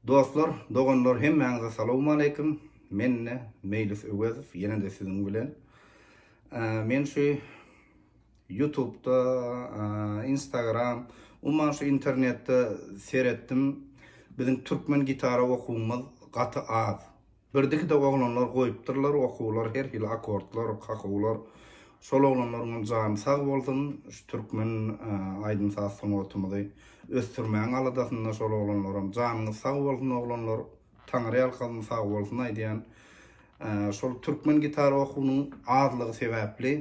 Dostlar, dogonlar hemmeňize salamu aleykum. Menne Meylis Ögeziv, ýene de siziň bilen. Men şu YouTube'da, Instagram, umman şu internette seyretdim. Bizim Türkmen gitara okuwymyz gaty az. Birdiki de oglanlar goýupdyrlar, okuwlar, her hil akordlar, kakawlar. Şol oglanlaryň jany sag bolsun, şu Türkmen aydyn sasyn otumyzy östürmäň aladasynda şol oglanlaryň janyny sag bolsun oglanlar, taňry ýalkasyny sag bolsun aýdýan. Şol Türkmen gitara okuwynyň azlygy sebäpli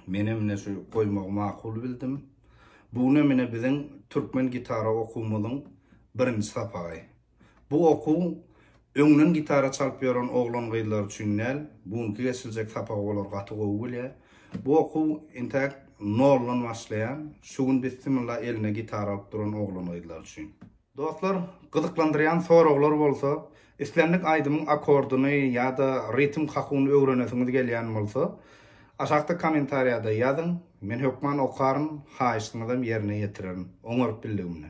menemne şu goýmagy makul bildim. Bu nemine biziň Türkmen gitara okowymyzyň birinji sapagy. Bu okuw öňden gitara çalyp ýören oglan gyýlar üçin näl, buňky geçiljek sapagy bolar gaty gowy bilýär. Bu okuw intek norlan başlaýan, şugun bismillah eline gitara alyp duran oglan gyýlar üçin. Dostlar, gyzyklandyrýan soraglar bolsa, islendik aýdymyň akordyny ýa-da ritm kakuwyny öwrenesiňiz gelýän bolsa, aşağıda komentariýada ýazyň, men hökman okaryn, haýyşyňyzam ýerine ýetirerim, oňaryp bildigimni.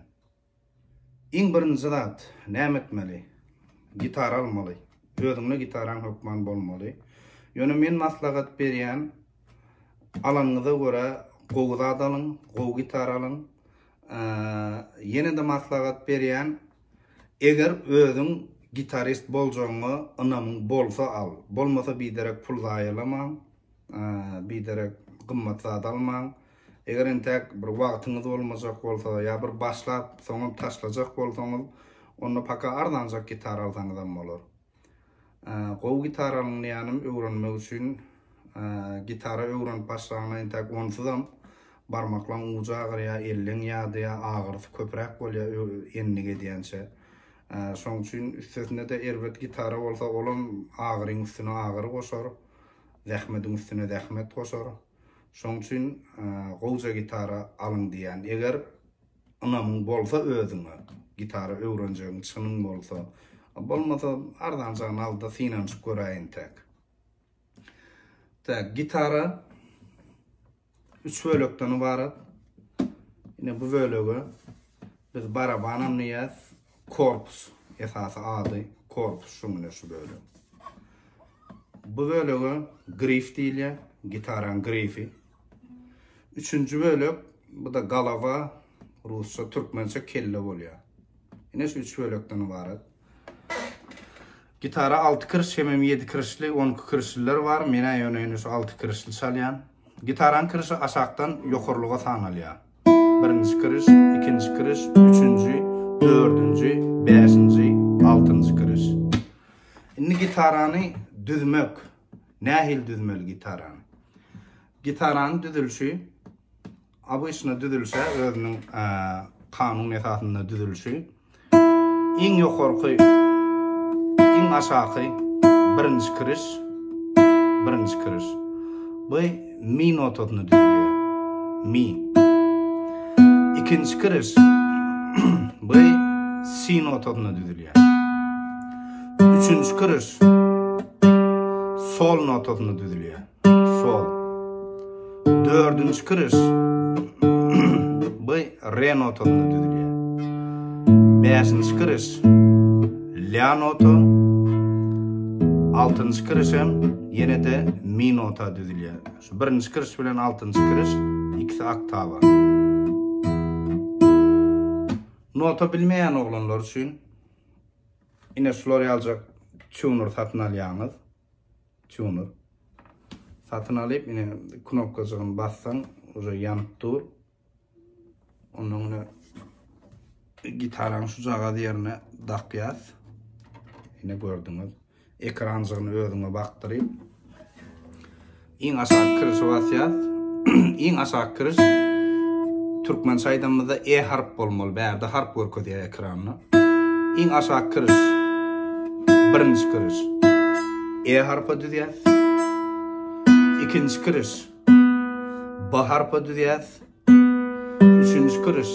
Iň birinji zat, näme etmeli? Gitara almaly. Özüňe gitaraň hökman bolmaly. Ýöne men maslahat berýän, alanyňyza görä gowy zat alyň, gowy gitara alyň. Ýene de maslahat berýän, eger özüň gitarist boljagyňy ynamyň bolsa al. Bolmasa biderek pul zaýalamaň, biderek gymmat zat almaň. Eger entek bir wagtyňyz bolmajak bolsa ýa bir başlap soňra taşlajak bolsaňyz, onu paka ardanjak gitara alsaňyzam bolar. Gowy gitaralyň ýanym öwrenmek üçin gitara öwrenip başlaganda entek onsuzam barmaklaryň uja agyrýa, elleň ýa-da agyrsy köprek bolýar enlige diýençe. Şoň üçin üstesinde de erbet gitara bolsa olam agyryň üstüne agyry goşar, zähmetiň üstüne zähmet goşar. Şoň üçin gowja gitara alyň diýen. Eger ynamyň bolsa özüňe gitara öwrenjegiň çynyň bolsa, bolmasa ardanjagyny al da finansyp göräýin tek. Gitara 3 bölekden ibaret. Ine bu bölegi biz baraban diýäs, korpus esasy ady korpus şuňa şu bölegi. Bu bölegi grif diýilýär, gitaran grifi. Üçüncü bölek bu da galava, rusça, türkmençe kelle bolýar. Ine şu 3 bölekden ibaret. Gitara 6 kırış, hemem 7 kırışlı, 10 kırışlılar var. Mene yönüyünü şu 6 kırışlı çalyan. Gitaran kırışı aşağıdan yokurluğa sanalya. Birinci kırış, ikinci kırış, üçüncü, dördüncü, beşinci, altıncı kırış. Inni gitaranı düzmek. Nahil düzmeli gitaranı? Gitaranın düzülüşü, abışına düzülüşe, özünün kanun esasında düzülüşü. İn yokurlu, in aşağı birinci kırış, birinci kırış. Bu mi notadını düzülüyor. Mi. İkinci kırış. Bu si notadını düzülüyor. Üçüncü kırış. Sol notadını düzülüyor. Sol. Dördüncü kırış. Bu re notadını düzülüyor. Beşinci kırış. La notu. Altıncı kırışım yine de mi nota düzülüyor. Şu birinci kırış bilen altıncı kırış ikisi oktava. Nota bilmeyen oglanlar üçün yine şular ýaljak tuner satyn alýaňyz. Tuner. Satyn alyp yine knopkasyny bassaň, uje ýanyp dur. Onuň gitaraň şu jaga ýerine dakýas. Yine gördüňiz. Ekranjygyny özüňe bakdyryp. Iň aşağı kırışy basýas. Iň aşağı kırış türkmençe aýdymyzda e harp bolmaly. Bäde harp görkezýär ekranyny. Iň aşağı kırış. Birinji kırış. E harpa düzýäs. İkinji kırış. B harpa düzýäs. Üçüncü kırış.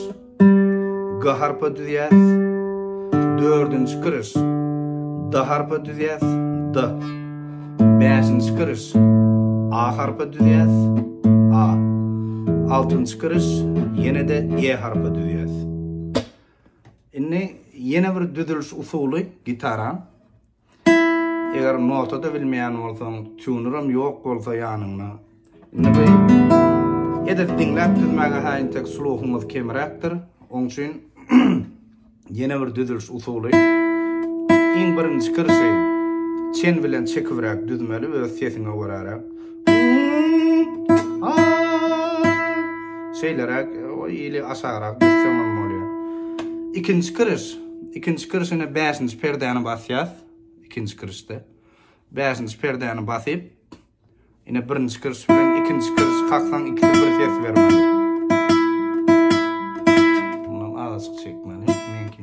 G harpa düzýäs. Dördüncü kırış. D harpa düzýäs, D. Beşinci kırış. A harpa düzýäs, A. Altıncı kırış, yine de E harpa düzýäs. Inni yine bir düzülüş usulü gitaran. Eğer nota da bilmeyen olsan, tuneram yok olsa yanına. Indi edip dinläp düzmäge haýyn tek suluhumuz kemeraktır. Oň üçin yine bir düzülüş usulü. Iň birinji kirşi çen bilen çekibirek düzmeli we sesiňe gararak. Şeylerak o ýyly aşarak düzsemem bolýar. İkinci kirşine 5-nji perdäni basýas. İkinci kirşde 5-nji perdäni basyp ine birinji kirş bilen ikinji kirş kaksaň ikisi bir ses bermeli. Bundan azıcık çekmeli. Menki.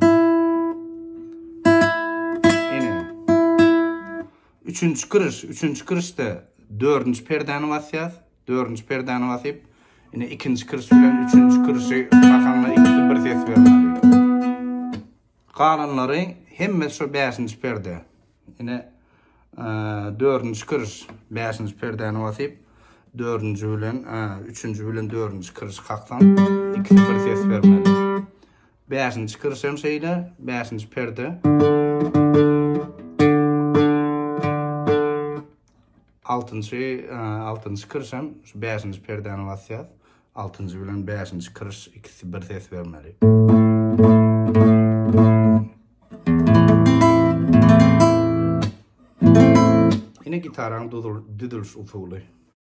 Ine. Üçüncü kirşde 4-nji perdäni basýas. 4-nji perdäni basyp ine ikinji kirş bilen üçüncü kirşi kaksaňla ikisi bir ses bermeli. Kalanlary hemme şu 5-nji perde. Ine 4-nji kirş 5-nji perdäni basyp 4-nji bilen 3-nji bilen 4-nji kirş kaksaň ikisi bir ses bermeli. 5-nji kirş hem şeýle 5-nji perde 6-njy kirş hem 5-nji perdäni basýas. 6-njy bilen 5-nji kirş ikisi bir ses bermeli. Yine gitaran düzülüş usulü.